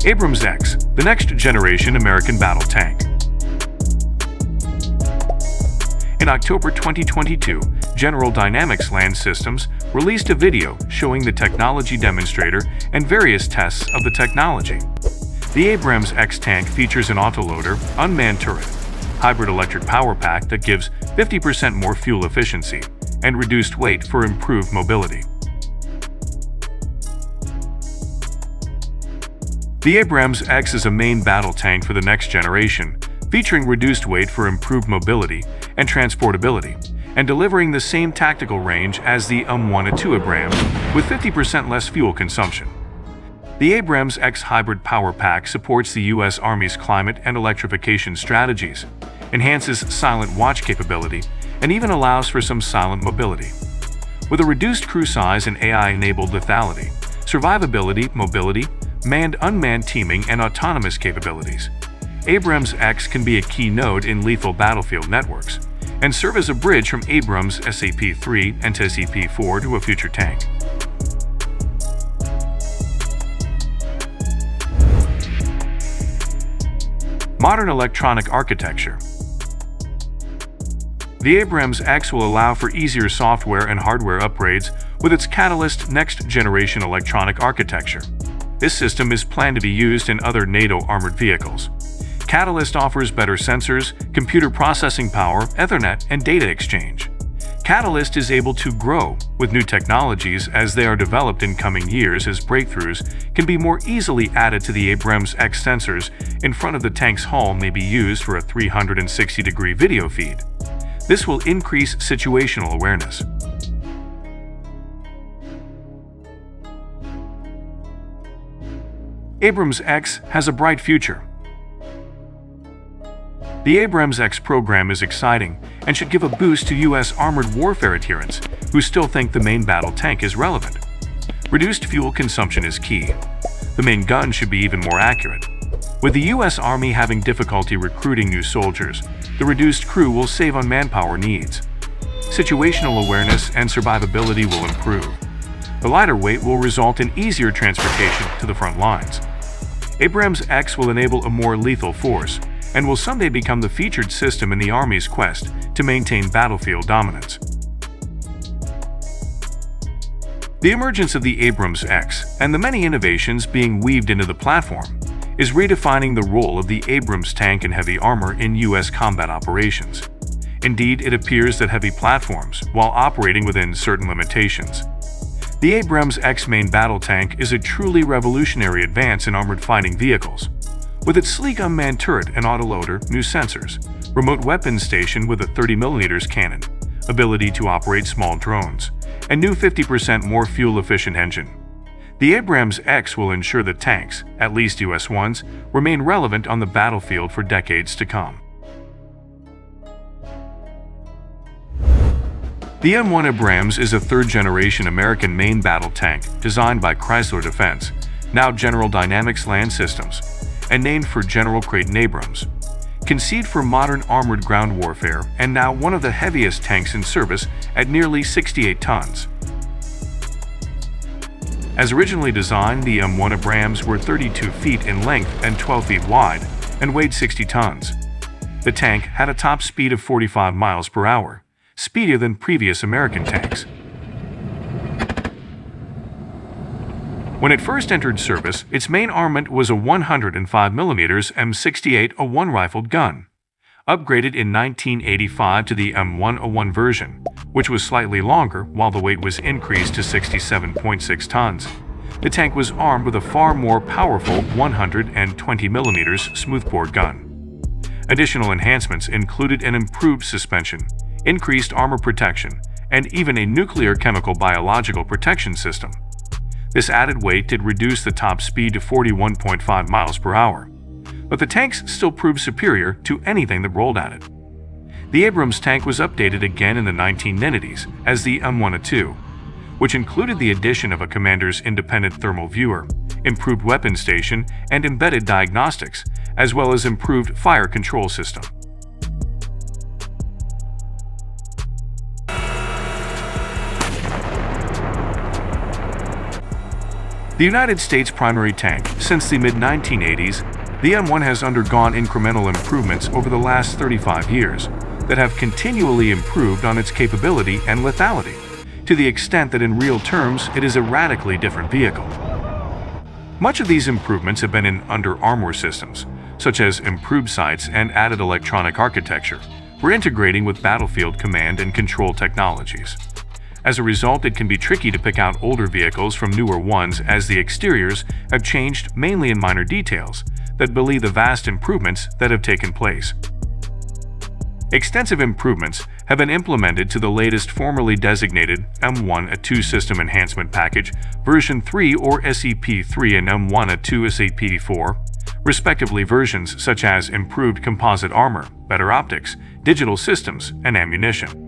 AbramsX, the next-generation American battle tank. In October 2022, General Dynamics Land Systems released a video showing the Technology Demonstrator and various tests of the technology. The AbramsX tank features an autoloader, unmanned turret, hybrid electric power pack that gives 50% more fuel efficiency, and reduced weight for improved mobility. The AbramsX is a main battle tank for the next generation, featuring reduced weight for improved mobility and transportability, and delivering the same tactical range as the UM-1A2 Abrams, with 50% less fuel consumption. The AbramsX hybrid power pack supports the U.S. Army's climate and electrification strategies, enhances silent watch capability, and even allows for some silent mobility. With a reduced crew size and AI-enabled lethality, survivability, mobility, manned-unmanned teaming, and autonomous capabilities, AbramsX can be a key node in lethal battlefield networks and serve as a bridge from Abrams SAP-3 and SAP-4 to a future tank. Modern electronic architecture. The AbramsX will allow for easier software and hardware upgrades with its Catalyst next-generation electronic architecture. This system is planned to be used in other NATO armored vehicles. Catalyst offers better sensors, computer processing power, Ethernet, and data exchange. Catalyst is able to grow with new technologies as they are developed in coming years, as breakthroughs can be more easily added to the AbramsX sensors in front of the tank's hull may be used for a 360-degree video feed. This will increase situational awareness. AbramsX has a bright future. The AbramsX program is exciting and should give a boost to U.S. armored warfare adherents who still think the main battle tank is relevant. Reduced fuel consumption is key. The main gun should be even more accurate. With the U.S. Army having difficulty recruiting new soldiers, the reduced crew will save on manpower needs. Situational awareness and survivability will improve. The lighter weight will result in easier transportation to the front lines. AbramsX will enable a more lethal force and will someday become the featured system in the Army's quest to maintain battlefield dominance. The emergence of the AbramsX and the many innovations being weaved into the platform is redefining the role of the Abrams tank and heavy armor in U.S. combat operations. Indeed, it appears that heavy platforms, while operating within certain limitations. The AbramsX main battle tank is a truly revolutionary advance in armored fighting vehicles. With its sleek unmanned turret and autoloader, new sensors, remote weapons station with a 30mm cannon, ability to operate small drones, and new 50% more fuel-efficient engine, the AbramsX will ensure that tanks, at least US ones, remain relevant on the battlefield for decades to come. The M1 Abrams is a third-generation American main battle tank designed by Chrysler Defense, now General Dynamics Land Systems, and named for General Creighton Abrams. Conceived for modern armored ground warfare and now one of the heaviest tanks in service at nearly 68 tons. As originally designed, the M1 Abrams were 32 feet in length and 12 feet wide and weighed 60 tons. The tank had a top speed of 45 miles per hour, speedier than previous American tanks. When it first entered service, its main armament was a 105mm M68A1 rifled gun, upgraded in 1985 to the M101 version, which was slightly longer while the weight was increased to 67.6 tons. The tank was armed with a far more powerful 120mm smoothbore gun. Additional enhancements included an improved suspension, increased armor protection, and even a nuclear chemical biological protection system. This added weight did reduce the top speed to 41.5 miles per hour, but the tanks still proved superior to anything that rolled at it. The Abrams tank was updated again in the 1990s as the M1A2, which included the addition of a commander's independent thermal viewer, improved weapon station, and embedded diagnostics, as well as improved fire control system. The The United States primary tank. Since the mid-1980s, the M1 has undergone incremental improvements over the last 35 years that have continually improved on its capability and lethality, to the extent that in real terms it is a radically different vehicle. Much of these improvements have been in under-armor systems, such as improved sights and added electronic architecture, for integrating with battlefield command and control technologies. As a result, it can be tricky to pick out older vehicles from newer ones, as the exteriors have changed mainly in minor details that belie the vast improvements that have taken place. Extensive improvements have been implemented to the latest formerly designated M1A2 System Enhancement Package version 3 or SEP3 and M1A2 SEP4, respectively, versions such as improved composite armor, better optics, digital systems, and ammunition.